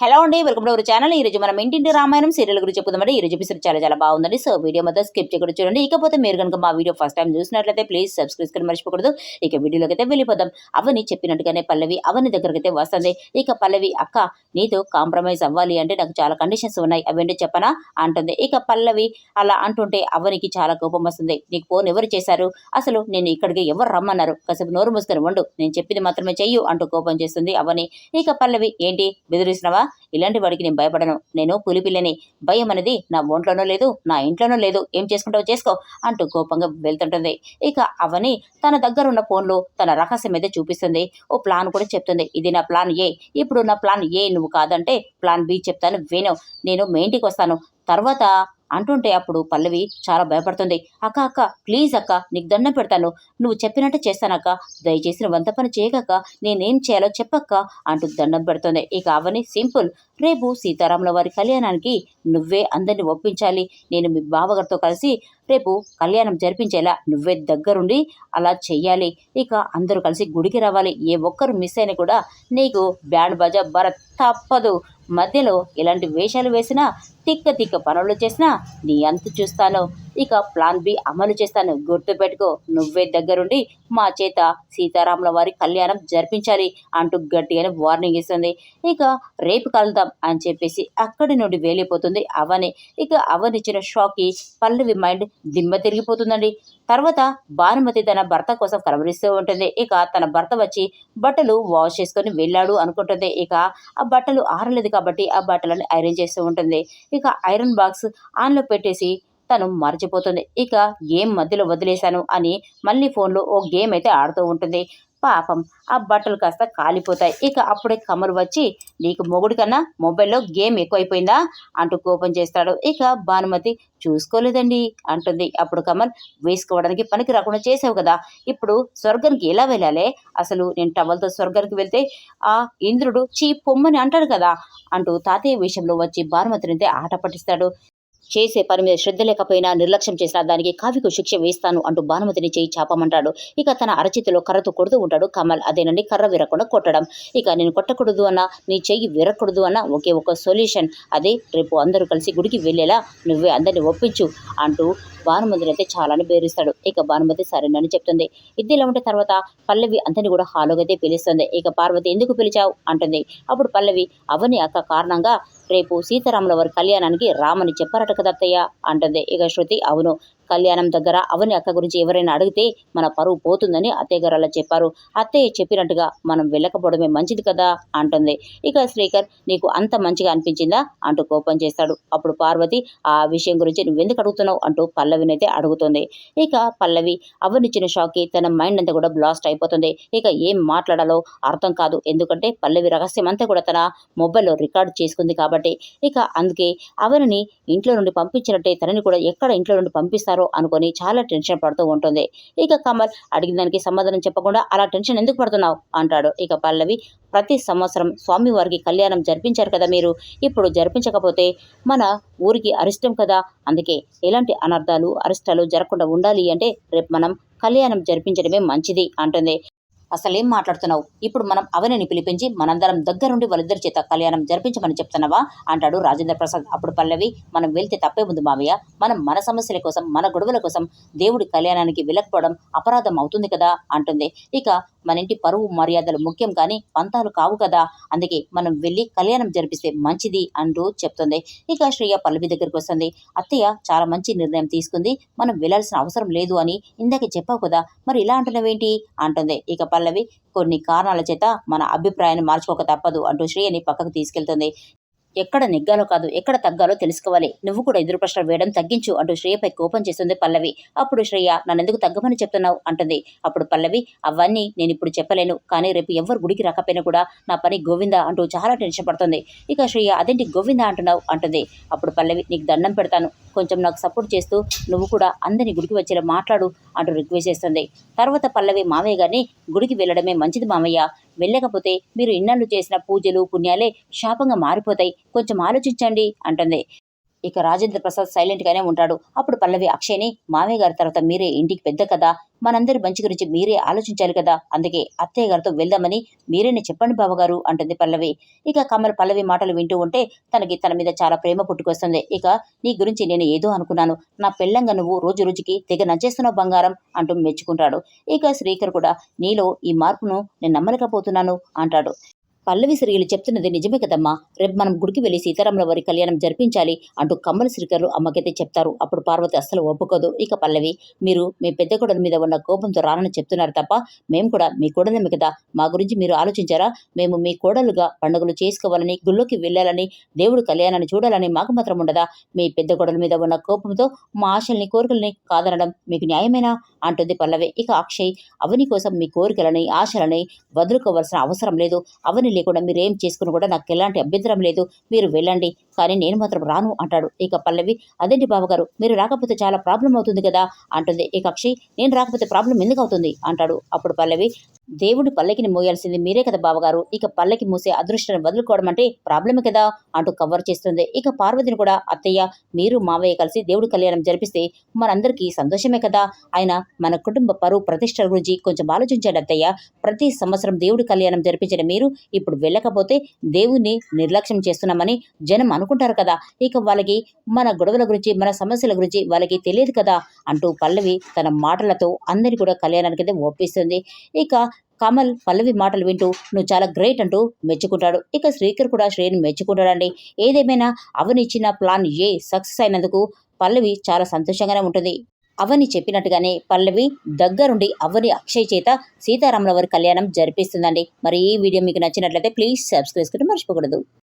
Hello అండి, welcome to our channel. ఈరోజు మనం ఇంటింటి రామాయణం సీరియల్ గురించి చెప్పుకుందామండి. ఈరోజు ఎపిసోడ్ చాలా బాగుందండి. సో వీడియో మొత్తం స్కిప్ చేయకుండా చూడండి. ఇకపోతే మీరు కనుక మా వీడియో ఫస్ట్ టైం చూసినట్లయితే ప్లీజ్ సబ్స్క్రైబ్ చేయడం మర్చిపోకూడదు. ఇక వీడియోలోకి అయితే వెళ్ళిపోదాం. అవని చెప్పినట్టుగానే పల్లవి అవని దగ్గరికి అయితే వస్తుంది. ఇక పల్లవి, అక్క నీతో కాంప్రమైజ్ అవ్వాలి అంటే నాకు చాలా కండిషన్స్ ఉన్నాయి, అవేంటో చెప్పనా అంటుంది. ఇక పల్లవి అలా అంటుంటే అవనికి చాలా కోపం వస్తుంది. నీకు ఫోన్ ఎవరు చేశారు, అసలు నేను ఇక్కడికి ఎవరు రమ్మన్నారు, కాసేపు నోరు మూసుకొని వండు, నేను చెప్పింది మాత్రమే చెయ్యు అంటూ కోపం చేస్తుంది అవని. ఇక పల్లవి, ఏంటి బెదిరిస్తున్నావా, ఇలాంటి వాడికి నేను భయపడను, నేను పులిపిల్లని, భయం అనేది నా ఒంట్లోనూ లేదు, నా ఇంట్లోనూ లేదు, ఏం చేసుకుంటావో చేసుకో అంటూ కోపంగా వెళ్తుంటుంది. ఇక అవని తన దగ్గర ఉన్న ఫోన్లో తన రహస్యం అయితే చూపిస్తుంది. ఓ ప్లాన్ కూడా చెప్తుంది. ఇది నా ప్లాన్ ఏ, ఇప్పుడు నా ప్లాన్ ఏ నువ్వు కాదంటే ప్లాన్ బి చెప్తాను విను, నేను మీ ఇంటికి వస్తాను తర్వాత అంటుంటే అప్పుడు పల్లవి చాలా భయపడుతుంది. అక్క అక్క ప్లీజ్ అక్క, నీకు దండం పెడతాను, నువ్వు చెప్పినట్టు చేస్తానక్క, దయచేసి నువ్వు వంత పని చేయకక్క, నేనేం చేయాలో చెప్పక్క అంటూ దండం పెడుతుంది. ఇక అవని సింపుల్, రేపు సీతారాముల వారి కళ్యాణానికి నువ్వే అందరిని ఒప్పించాలి, నేను మీ బావగారితో కలిసి రేపు కళ్యాణం జరిపించేలా నువ్వే దగ్గరుండి అలా చెయ్యాలి. ఇక అందరూ కలిసి గుడికి రావాలి, ఏ ఒక్కరు మిస్ అయినా కూడా నీకు బ్యాండ్ బాజా భరత్ తప్పదు, మధ్యలో ఇలాంటి వేషాలు వేసినా తిక్క పనులు చేసినా నీ అంతు చూస్తాను, ఇక ప్లాన్ బి అమలు చేస్తాను, గుర్తుపెట్టుకో, నువ్వే దగ్గరుండి మా చేత సీతారాముల వారి కళ్యాణం జరిపించాలి అంటూ గట్టిగానే వార్నింగ్ ఇస్తుంది. ఇక రేపు కలుద్దాం అని చెప్పేసి అక్కడి నుండి వెళ్ళిపోతుంది అవని. ఇక అవనిచ్చిన షాక్కి పల్లవి మైండ్ దిమ్మ తిరిగిపోతుందండి. తర్వాత భానుమతి తన భర్త కోసం కలవరిస్తూ ఉంటుంది. ఇక తన భర్త వచ్చి బట్టలు వాష్ చేసుకొని వెళ్ళాడు అనుకుంటుంది. ఇక ఆ బట్టలు ఆరలేదు కాబట్టి ఆ బట్టలను ఐరన్ చేస్తూ ఉంటుంది. ఇక ఐరన్ బాక్స్ ఆన్లో పెట్టేసి తను మర్చిపోతుంది. ఇక గేమ్ మధ్యలో వదిలేశాను అని మళ్ళీ ఫోన్లో ఓ గేమ్ అయితే ఆడుతూ ఉంటుంది. పాపం ఆ బట్టలు కాస్త కాలిపోతాయి. ఇక అప్పుడే కమల్ వచ్చి, నీకు మొగుడు కన్నా మొబైల్లో గేమ్ ఎక్కువైపోయిందా అంటూ కోపం చేస్తాడు. ఇక భానుమతి, చూసుకోలేదండి అంటుంది. అప్పుడు కమల్, వేసుకోవడానికి పనికి రాకుండా చేసావు కదా, ఇప్పుడు స్వర్గానికి ఎలా వెళ్ళాలి, అసలు నేను టవల్తో స్వర్గానికి వెళ్తే ఆ ఇంద్రుడు చీ పొమ్మని అంటాడు కదా అంటూ తాతయ్య విషయంలో వచ్చి భానుమతిని అయితే ఆట పట్టిస్తాడు. చేసే పని మీద శ్రద్ధ లేకపోయినా నిర్లక్ష్యం చేసినా దానికి కావికు శిక్ష వేస్తాను అంటూ భానుమతిని చేయి చాపమంటాడు. ఇక తన అరచేతిలో కర్రతో కొడుతూ ఉంటాడు కమల్. అదేనండి, కర్ర విరకుండా కొట్టడం. ఇక నేను కొట్టకూడదు అన్నా, నీ చెయ్యి విరగకూడదు అన్నా ఒకే ఒక సొల్యూషన్, అదే రేపు అందరూ కలిసి గుడికి వెళ్ళేలా నువ్వే అందరిని ఒప్పించు అంటూ భానుమతిని అయితే చాలానే బేరిస్తాడు. ఇక భానుమతి సరేనని చెప్తుంది. ఇద్దరు ఉంటే తర్వాత పల్లవి అందరినీ కూడా హాలోగా అయితే పిలుస్తుంది. ఇక పార్వతి, ఎందుకు పిలిచావు అంటుంది. అప్పుడు పల్లవి, అవని అక్క కారణంగా రేపు సీతారాముల వారి కళ్యాణానికి రామని చెప్పారట కదా అత్తయ్య అంటుంది. ఇక శృతి, అవును, కళ్యాణం దగ్గర అవని అక్క గురించి ఎవరైనా అడిగితే మన పరువు పోతుందని అత్తయ్య గారు అలా చెప్పారు, అత్తయ్య చెప్పినట్టుగా మనం వెళ్ళకపోవడమే మంచిది కదా అంటుంది. ఇక శ్రీకర్, నీకు అంత మంచిగా అనిపించిందా అంటూ కోపం చేస్తాడు. అప్పుడు పార్వతి, ఆ విషయం గురించి నువ్వెందుకు అడుగుతున్నావు అంటూ పల్లవినైతే అడుగుతుంది. ఇక పల్లవి అవనిచ్చిన షాక్కి తన మైండ్ అంతా కూడా బ్లాస్ట్ అయిపోతుంది. ఇక ఏం మాట్లాడాలో అర్థం కాదు, ఎందుకంటే పల్లవి రహస్యం అంతా కూడా తన మొబైల్లో రికార్డ్ చేసుకుంది కాబట్టి. ఇక అందుకే అవనిని ఇంట్లో నుండి పంపించినట్టే తనని కూడా ఎక్కడ ఇంట్లో నుండి పంపిస్తారో అనుకొని చాలా టెన్షన్ పడుతూ ఉంటుంది. ఇక కమల్ అడిగిన దానికి సమాధానం చెప్పకుండా అలా టెన్షన్ ఎందుకు పడుతున్నావు అంటాడు. ఇక పల్లవి, ప్రతి సంవత్సరం స్వామివారికి కళ్యాణం జరిపించారు కదా మీరు, ఇప్పుడు జరిపించకపోతే మన ఊరికి అరిష్టం కదా, అందుకే ఎలాంటి అనర్థాలు అరిష్టాలు జరగకుండా ఉండాలి అంటే రేపు మనం కళ్యాణం జరిపించడమే మంచిది అంటుంది. అసలేం మాట్లాడుతున్నావు, ఇప్పుడు మనం అవనిని పిలిపించి మనందరం దగ్గరుండి వాళ్ళిద్దరి చేత కళ్యాణం జరిపించమని చెప్తున్నావా అంటాడు రాజేంద్ర ప్రసాద్. అప్పుడు పల్లవి, మనం వెళ్తే తప్పే ఉంది మావయ్య, మనం మన సమస్యల కోసం మన గొడవల కోసం దేవుడి కళ్యాణానికి వెళ్ళకపోవడం అపరాధం అవుతుంది కదా అంటుంది. ఇక మన ఇంటి పరువు మర్యాదలు ముఖ్యం కానీ పంతాలు కావు కదా, అందుకే మనం వెళ్ళి కళ్యాణం జరిపిస్తే మంచిది అంటూ చెప్తుంది. ఇక శ్రేయ పల్లవి దగ్గరికి వస్తుంది. అత్తయ్య చాలా మంచి నిర్ణయం తీసుకుంది, మనం వెళ్ళాల్సిన అవసరం లేదు అని ఇందాక చెప్పావు కదా, మరి ఇలా అంటున్నావేంటి అంటుంది. ఇక పల్లవి, కొన్ని కారణాల చేత మన అభిప్రాయాన్ని మార్చుకోక తప్పదు అంటూ శ్రేయని పక్కకు తీసుకెళ్తుంది. ఎక్కడ నెగ్గాలో కాదు ఎక్కడ తగ్గాలో తెలుసుకోవాలి, నువ్వు కూడా ఎదురు ప్రశ్నలు వేయడం తగ్గించు అంటూ శ్రేయపై కోపం చేస్తుంది పల్లవి. అప్పుడు శ్రేయ, నన్నెందుకు తగ్గమని చెప్తున్నావు అంటుంది. అప్పుడు పల్లవి, అవన్నీ నేను ఇప్పుడు చెప్పలేను, కానీ రేపు ఎవరు గుడికి రాకపోయినా కూడా నా పని గోవిందా అంటూ చాలా టెన్షన్ పడుతుంది. ఇక శ్రేయ, అదేంటి గోవిందా అంటున్నావు అంటుంది. అప్పుడు పల్లవి, నీకు దండం పెడతాను, కొంచెం నాకు సపోర్ట్ చేస్తూ నువ్వు కూడా అందరినీ గుడికి వచ్చేలా మాట్లాడు అంటూ రిక్వెస్ట్ చేస్తుంది. తర్వాత పల్లవి, మావయ్య గారిని గుడికి వెళ్ళడమే మంచిది మావయ్య, వెళ్ళకపోతే మీరు ఇన్నాళ్ళు చేసిన పూజలు పుణ్యాలే శాపంగా మారిపోతాయి, కొంచెం ఆలోచించండి అంటుంది. ఇక రాజేంద్ర ప్రసాద్ సైలెంట్ గానే ఉంటాడు. అప్పుడు పల్లవి అక్షయ్ని, మామయ్య గారి తర్వాత మీరే ఇంటికి పెద్ద కదా, మనందరి మంచి గురించి మీరే ఆలోచించాలి కదా, అందుకే అత్తయ్య గారితో వెళ్దామని మీరేనే చెప్పండి బావగారు అంటుంది పల్లవి. ఇక కమల్ పల్లవి మాటలు వింటూ ఉంటే తనకి తన మీద చాలా ప్రేమ పుట్టుకొస్తుంది. ఇక నీ గురించి నేను ఏదో అనుకున్నాను, నా పెళ్ళంగా నువ్వు రోజు రోజుకి తెగ నచ్చేస్తున్నావు బంగారం అంటూ మెచ్చుకుంటాడు. ఇక శ్రీకర్ కూడా నీలో ఈ మార్పును నేను నమ్మలేకపోతున్నాను అంటాడు. పల్లవి శ్రీలు చెప్తున్నది నిజమే కదమ్మా, రేపు మనం గుడికి వెళ్లి సీతారాముల వారి కళ్యాణం జరిపించాలి అంటూ కమ్మల శ్రీకర్లు అమ్మకైతే చెప్తారు. అప్పుడు పార్వతి అస్సలు ఒప్పుకోదు. ఇక పల్లవి, మీరు మీ పెద్ద కొడల మీద ఉన్న కోపంతో రానని చెప్తున్నారు తప్ప మేము కూడా మీ కోడలమే కదా, మా గురించి మీరు ఆలోచించారా? మేము మీ కోడలుగా పండుగలు చేసుకోవాలని, గుళ్ళోకి వెళ్ళాలని, దేవుడు కళ్యాణాన్ని చూడాలని మాకు మాత్రం ఉండదా? మీ పెద్ద కొడల మీద ఉన్న కోపంతో మా ఆశల్ని కోరికల్ని కాదనడం మీకు న్యాయమేనా అంటుంది పల్లవి. ఇక అక్షయ్, అవని కోసం మీ కోరికలని ఆశలని వదులుకోవాల్సిన అవసరం లేదు, అవని లేకుండా మీరేం చేసుకుని కూడా నాకు ఎలాంటి అభ్యంతరం లేదు, మీరు వెళ్ళండి, కానీ నేను మాత్రం రాను అంటాడు. ఇక పల్లవి, అదేంటి బావగారు, మీరు రాకపోతే చాలా ప్రాబ్లం అవుతుంది కదా అంటుంది. ఇక అక్షయ్, నేను రాకపోతే ప్రాబ్లం ఎందుకు అవుతుంది అంటాడు. అప్పుడు పల్లవి, దేవుడి పల్లకిని మోయాల్సింది మీరే కదా బావగారు, ఇక పల్లకి మూసే అదృష్టాన్ని వదులుకోవడం అంటే ప్రాబ్లమే కదా అంటూ కవర్ చేస్తుంది. ఇక పార్వతిని కూడా, అత్తయ్య మీరు మావయ్య కలిసి దేవుడి కళ్యాణం జరిపిస్తే మనందరికీ సంతోషమే కదా, ఆయన మన కుటుంబ పరువు ప్రతిష్టల గురించి కొంచెం ఆలోచించండి అత్తయ్య, ప్రతి సంవత్సరం దేవుడి కళ్యాణం జరిపించిన మీరు ఇప్పుడు వెళ్ళకపోతే దేవుణ్ణి నిర్లక్ష్యం చేస్తున్నామని జనం అనుకుంటారు కదా, ఇక వాళ్ళకి మన గొడవల గురించి మన సమస్యల గురించి వాళ్ళకి తెలియదు కదా అంటూ పల్లవి తన మాటలతో అందరి కూడా కళ్యాణానికైతే ఒప్పిస్తుంది. ఇక కమల్ పల్లవి మాటలు వింటూ నువ్వు చాలా గ్రేట్ అంటూ మెచ్చుకుంటాడు. ఇక శ్రీకర్ కూడా శ్రేణి మెచ్చుకుంటాడండి. ఏదేమైనా అవని ఇచ్చిన ప్లాన్ ఏ సక్సెస్ అయినందుకు పల్లవి చాలా సంతోషంగానే ఉంటుంది. అవని చెప్పినట్టుగానే పల్లవి దగ్గరుండి అవని అక్షయ్ చేత సీతారాముల వారి కళ్యాణం జరిపిస్తుందండి. మరి ఈ వీడియో మీకు నచ్చినట్లయితే ప్లీజ్ సబ్స్క్రైబ్ చేసుకోవడం మర్చిపోకూడదు.